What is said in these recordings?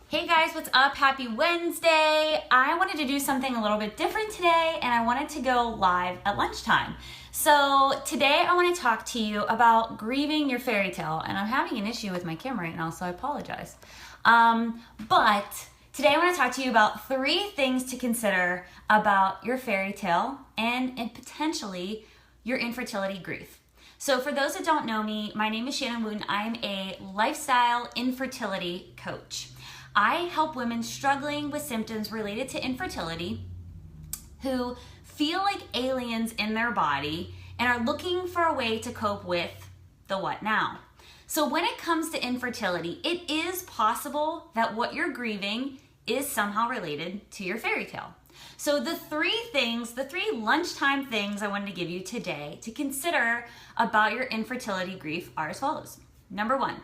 Hey guys, what's up? Happy Wednesday. I wanted to do something a little bit different today and I wanted to go live at lunchtime. So today I want to talk to you about grieving your fairy tale, and I'm having an issue with my camera right now, so I apologize. But today I want to talk to you about 3 things to consider about your fairy tale and potentially your infertility grief. So for those that don't know me, my name is Shannon Wooten. I'm a lifestyle infertility coach. I help women struggling with symptoms related to infertility who feel like aliens in their body and are looking for a way to cope with the what now. So when it comes to infertility, it is possible that what you're grieving is somehow related to your fairy tale. So the 3 lunchtime things I wanted to give you today to consider about your infertility grief are as follows. Number 1,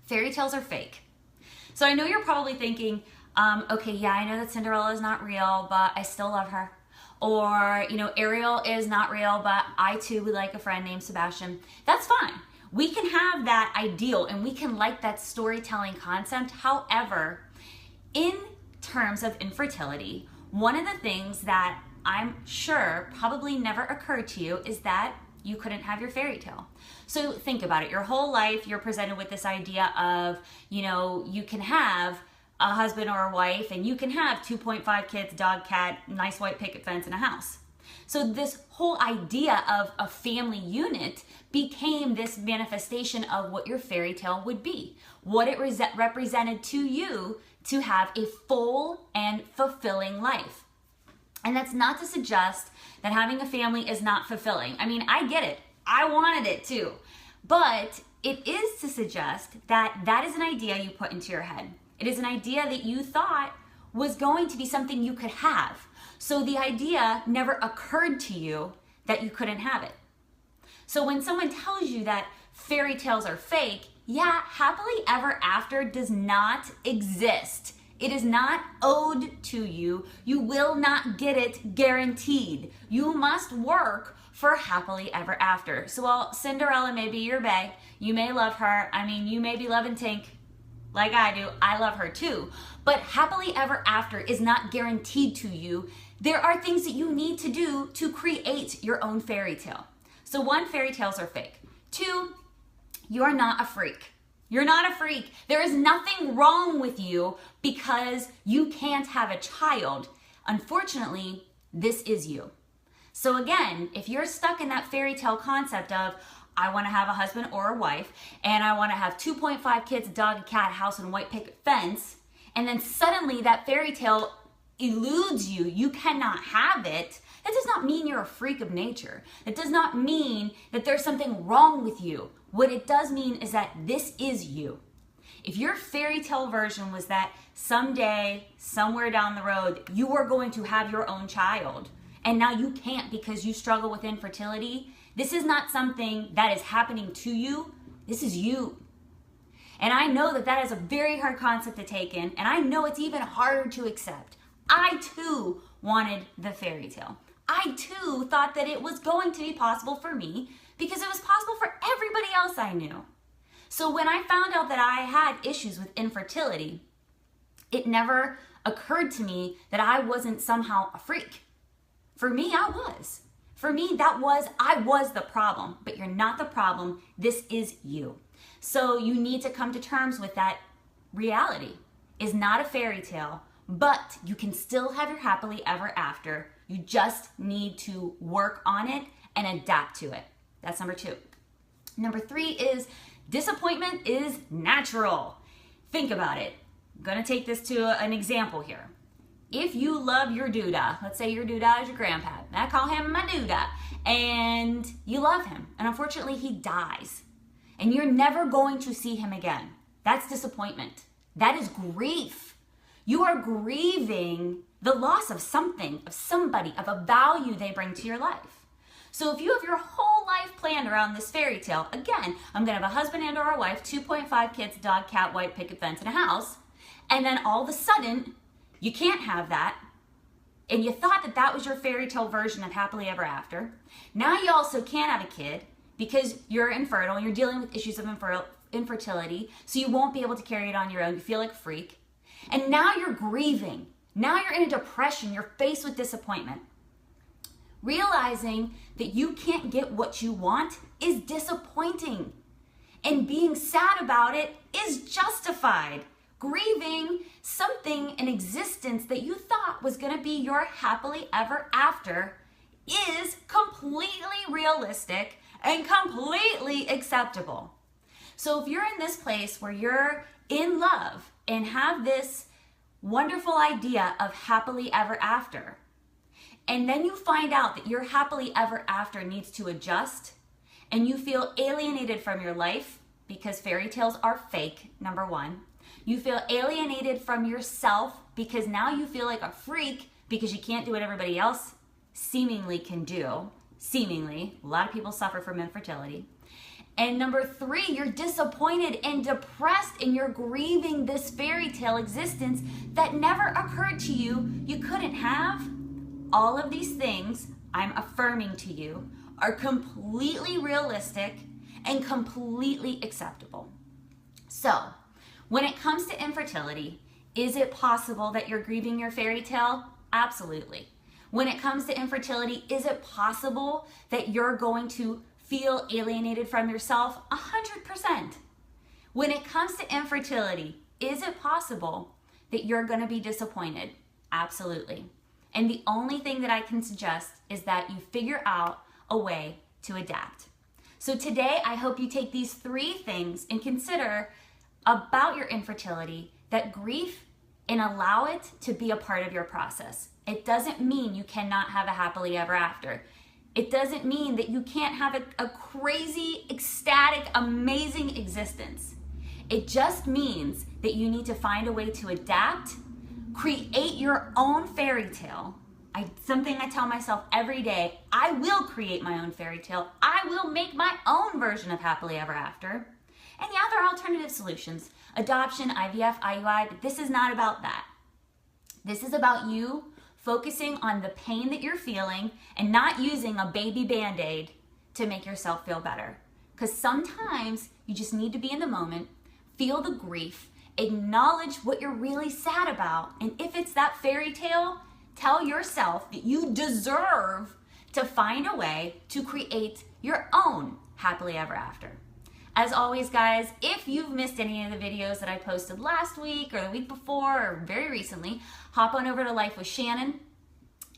fairy tales are fake. So I know you're probably thinking, okay, yeah, I know that Cinderella is not real, but I still love her. Or, Ariel is not real, but I too would like a friend named Sebastian. That's fine. We can have that ideal and we can like that storytelling concept. However, in terms of infertility, one of the things that I'm sure probably never occurred to you is that you couldn't have your fairy tale. So think about it. Your whole life, you're presented with this idea of, you can have a husband or a wife and you can have 2.5 kids, dog, cat, nice white picket fence, and a house. So this whole idea of a family unit became this manifestation of what your fairy tale would be, what it represented to you to have a full and fulfilling life. And that's not to suggest that having a family is not fulfilling. I mean, I get it. I wanted it too. But it is to suggest that that is an idea you put into your head. It is an idea that you thought was going to be something you could have. So the idea never occurred to you that you couldn't have it. So when someone tells you that fairy tales are fake, yeah, happily ever after does not exist. It is not owed to you. You will not get it guaranteed. You must work for happily ever after. So while Cinderella may be your bae, you may love her. I mean, you may be loving Tink like I do. I love her too. But happily ever after is not guaranteed to you. There are things that you need to do to create your own fairy tale. So 1, fairy tales are fake. 2, you're not a freak. You're not a freak. There is nothing wrong with you because you can't have a child. Unfortunately, this is you. So again, if you're stuck in that fairy tale concept of, I want to have a husband or a wife, and I want to have 2.5 kids, a dog, a cat, a house, and a white picket fence, and then suddenly that fairy tale eludes you, you cannot have it, that does not mean you're a freak of nature. It does not mean that there's something wrong with you. What it does mean is that this is you. If your fairy tale version was that someday, somewhere down the road, you are going to have your own child, and now you can't because you struggle with infertility, this is not something that is happening to you. This is you. And I know that that is a very hard concept to take in, and I know it's even harder to accept. I too wanted the fairy tale. I too thought that it was going to be possible for me because it was possible for everybody else I knew. So when I found out that I had issues with infertility, it never occurred to me that I wasn't somehow a freak. For me, I was. For me, I was the problem, but you're not the problem. This is you. So you need to come to terms with that reality is not a fairy tale, but you can still have your happily ever after. You just need to work on it and adapt to it. That's number 2. Number 3 is disappointment is natural. Think about it. I'm going to take this to an example here. If you love your doodah, let's say your doodah is your grandpa, I call him my doodah, and you love him, and unfortunately he dies, and you're never going to see him again. That's disappointment. That is grief. You are grieving the loss of something, of somebody, of a value they bring to your life. So if you have your whole life planned around this fairy tale, again, I'm going to have a husband and or a wife, 2.5 kids, dog, cat, white picket fence, and a house, and then all of a sudden, you can't have that, and you thought that that was your fairy tale version of happily ever after. Now you also can't have a kid because you're infertile, you're dealing with issues of infertility, so you won't be able to carry it on your own. You feel like a freak. And now you're grieving. Now you're in a depression. You're faced with disappointment. Realizing that you can't get what you want is disappointing. And being sad about it is justified. Grieving something in existence that you thought was going to be your happily ever after is completely realistic and completely acceptable. So if you're in this place where you're in love and have this wonderful idea of happily ever after, and then you find out that your happily ever after needs to adjust, and you feel alienated from your life because fairy tales are fake, number one. You feel alienated from yourself because now you feel like a freak because you can't do what everybody else seemingly can do. Seemingly. A lot of people suffer from infertility. And number three, you're disappointed and depressed and you're grieving this fairy tale existence that never occurred to you you couldn't have. All of these things I'm affirming to you are completely realistic and completely acceptable. So, when it comes to infertility, is it possible that you're grieving your fairy tale? Absolutely. When it comes to infertility, is it possible that you're going to feel alienated from yourself? 100%. When it comes to infertility, is it possible that you're going to be disappointed? Absolutely. And the only thing that I can suggest is that you figure out a way to adapt. So today, I hope you take these three things and consider about your infertility, that grief, and allow it to be a part of your process. It doesn't mean you cannot have a happily ever after. It doesn't mean that you can't have a crazy, ecstatic, amazing existence. It just means that you need to find a way to adapt, create your own fairy tale. Something I tell myself every day, I will create my own fairy tale. I will make my own version of happily ever after. And yeah, there are alternative solutions, adoption, IVF, IUI, but this is not about that. This is about you focusing on the pain that you're feeling and not using a baby Band-Aid to make yourself feel better. Because sometimes you just need to be in the moment, feel the grief, acknowledge what you're really sad about, and if it's that fairy tale, tell yourself that you deserve to find a way to create your own happily ever after. As always, guys, if you've missed any of the videos that I posted last week or the week before or very recently, hop on over to Life with Shannon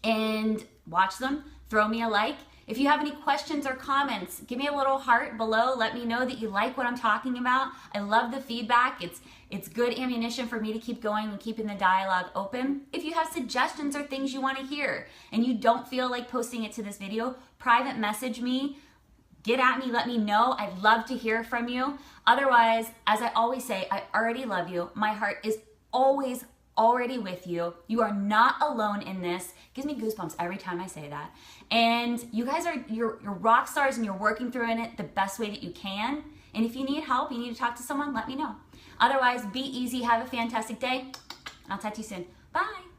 and watch them. Throw me a like. If you have any questions or comments, give me a little heart below. Let me know that you like what I'm talking about. I love the feedback. It's good ammunition for me to keep going and keeping the dialogue open. If you have suggestions or things you want to hear and you don't feel like posting it to this video, private message me. Get at me, let me know. I'd love to hear from you. Otherwise, as I always say, I already love you. My heart is always already with you. You are not alone in this. It gives me goosebumps every time I say that. And you guys are you're rock stars and you're working through it the best way that you can. And if you need help, you need to talk to someone, let me know. Otherwise, be easy, have a fantastic day. I'll talk to you soon. Bye.